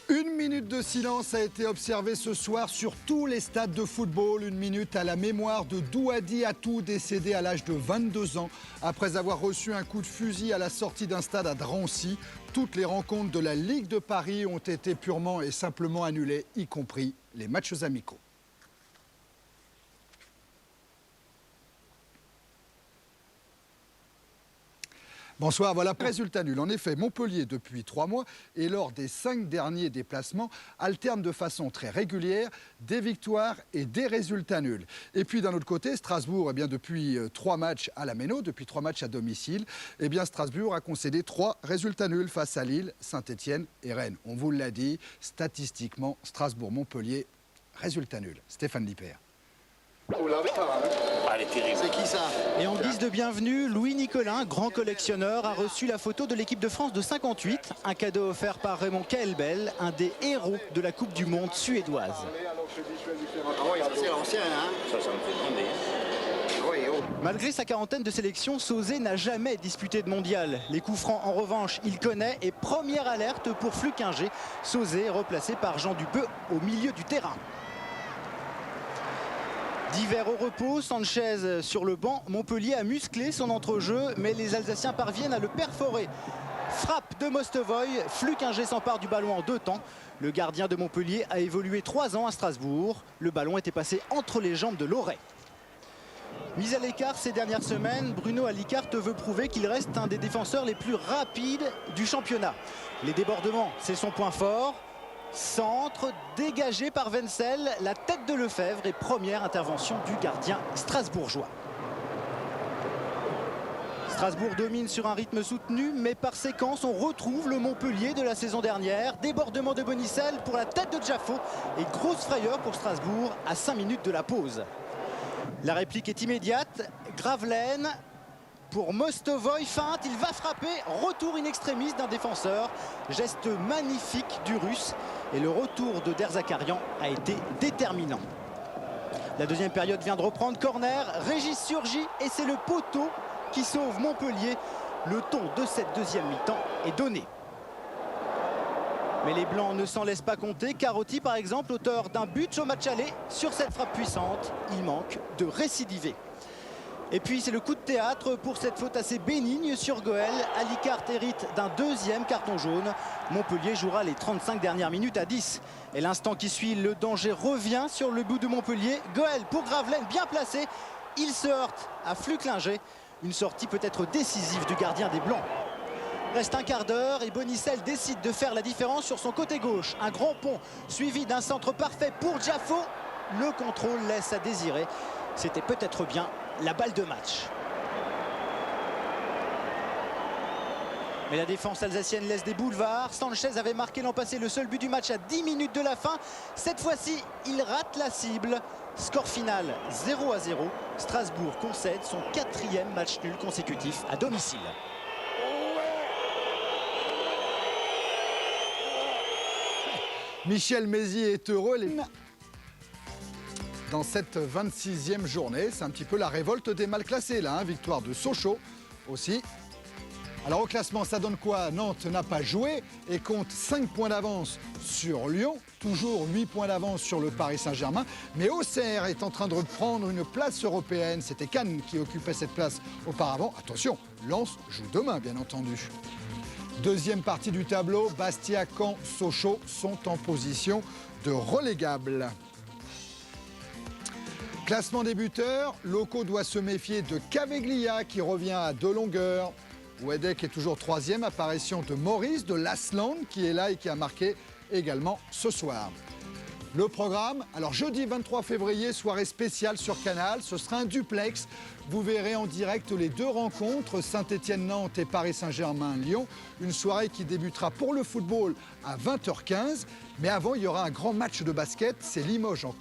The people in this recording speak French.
Une minute de silence a été observée ce soir sur tous les stades de football. Une minute à la mémoire de Douadi Atou, décédé à l'âge de 22 ans après avoir reçu un coup de fusil à la sortie d'un stade à Drancy. Toutes les rencontres de la Ligue de Paris ont été purement et simplement annulées, y compris les matchs amicaux. Bonsoir, voilà, résultat nul. En effet, Montpellier, depuis 3 mois, et lors des 5 derniers déplacements, alterne de façon très régulière des victoires et des résultats nuls. Et puis d'un autre côté, Strasbourg, depuis 3 matchs à la Méno, depuis 3 matchs à domicile, Strasbourg a concédé 3 résultats nuls face à Lille, Saint-Etienne et Rennes. On vous l'a dit, statistiquement, Strasbourg-Montpellier, résultat nul. Stéphane Lippert. C'est qui ça? Et en guise de bienvenue, Louis Nicolin, grand collectionneur, a reçu la photo de l'équipe de France de 58, un cadeau offert par Raymond Kaelbel, un des héros de la Coupe du Monde suédoise. Ah oui, c'est l'ancien, hein? Ça me fait demander. Malgré sa quarantaine de sélections, Sauzé n'a jamais disputé de mondial. Les coups francs, en revanche, il connaît. Et première alerte pour Flukinger. Sauzé replacé par Jean Dupeux au milieu du terrain. Divers au repos, Sanchez sur le banc. Montpellier a musclé son entrejeu, mais les Alsaciens parviennent à le perforer. Frappe de Mostovoy, Flukinger s'empare du ballon en 2 temps. Le gardien de Montpellier a évolué 3 ans à Strasbourg. Le ballon était passé entre les jambes de Loret. Mis à l'écart ces dernières semaines, Bruno Alicart veut prouver qu'il reste un des défenseurs les plus rapides du championnat. Les débordements, c'est son point fort. Centre dégagé par Wenzel, la tête de Lefebvre et première intervention du gardien strasbourgeois. Strasbourg domine sur un rythme soutenu, mais par séquence on retrouve le Montpellier de la saison dernière. Débordement de Bonicel pour la tête de Jaffo et grosse frayeur pour Strasbourg à 5 minutes de la pause. La réplique est immédiate, Gravelaine pour Mostovoy, feinte, il va frapper, retour in extremis d'un défenseur, geste magnifique du Russe et le retour de Derzakarian a été déterminant. La deuxième période vient de reprendre, corner, Régis surgit et c'est le poteau qui sauve Montpellier. Le ton de cette deuxième mi-temps est donné. Mais les Blancs ne s'en laissent pas compter. Carotti, par exemple, auteur d'un but au match aller, sur cette frappe puissante, il manque de récidiver. Et puis c'est le coup de théâtre pour cette faute assez bénigne sur Goël. Alicart hérite d'un 2e carton jaune. Montpellier jouera les 35 dernières minutes à 10. Et l'instant qui suit, le danger revient sur le bout de Montpellier. Goël pour Gravelaine, bien placé. Il se heurte à Flukinger. Une sortie peut-être décisive du gardien des Blancs. Reste un quart d'heure et Bonicel décide de faire la différence sur son côté gauche. Un grand pont suivi d'un centre parfait pour Jaffo. Le contrôle laisse à désirer. C'était peut-être bien la balle de match. Mais la défense alsacienne laisse des boulevards. Sanchez avait marqué l'an passé le seul but du match à 10 minutes de la fin. Cette fois-ci, il rate la cible. Score final 0-0. Strasbourg concède son 4e match nul consécutif à domicile. Michel Mézier est heureux. Dans cette 26e journée, c'est un petit peu la révolte des mal classés là, victoire de Sochaux aussi. Alors au classement, ça donne quoi? Nantes n'a pas joué et compte 5 points d'avance sur Lyon, toujours 8 points d'avance sur le Paris Saint-Germain. Mais Auxerre est en train de reprendre une place européenne. C'était Cannes qui occupait cette place auparavant. Attention, Lens joue demain, bien entendu. Deuxième partie du tableau, Bastia, Caen, Sochaux sont en position de relégable. Classement des buteurs, Loco doit se méfier de Caveglia qui revient à 2 longueurs. Wedek est toujours 3e, apparition de Maurice de Lasland qui est là et qui a marqué également ce soir. Le programme, alors jeudi 23 février, soirée spéciale sur Canal, ce sera un duplex. Vous verrez en direct les 2 rencontres, Saint-Etienne-Nantes et Paris Saint-Germain-Lyon. Une soirée qui débutera pour le football à 20h15. Mais avant, il y aura un grand match de basket, c'est Limoges en Coupe.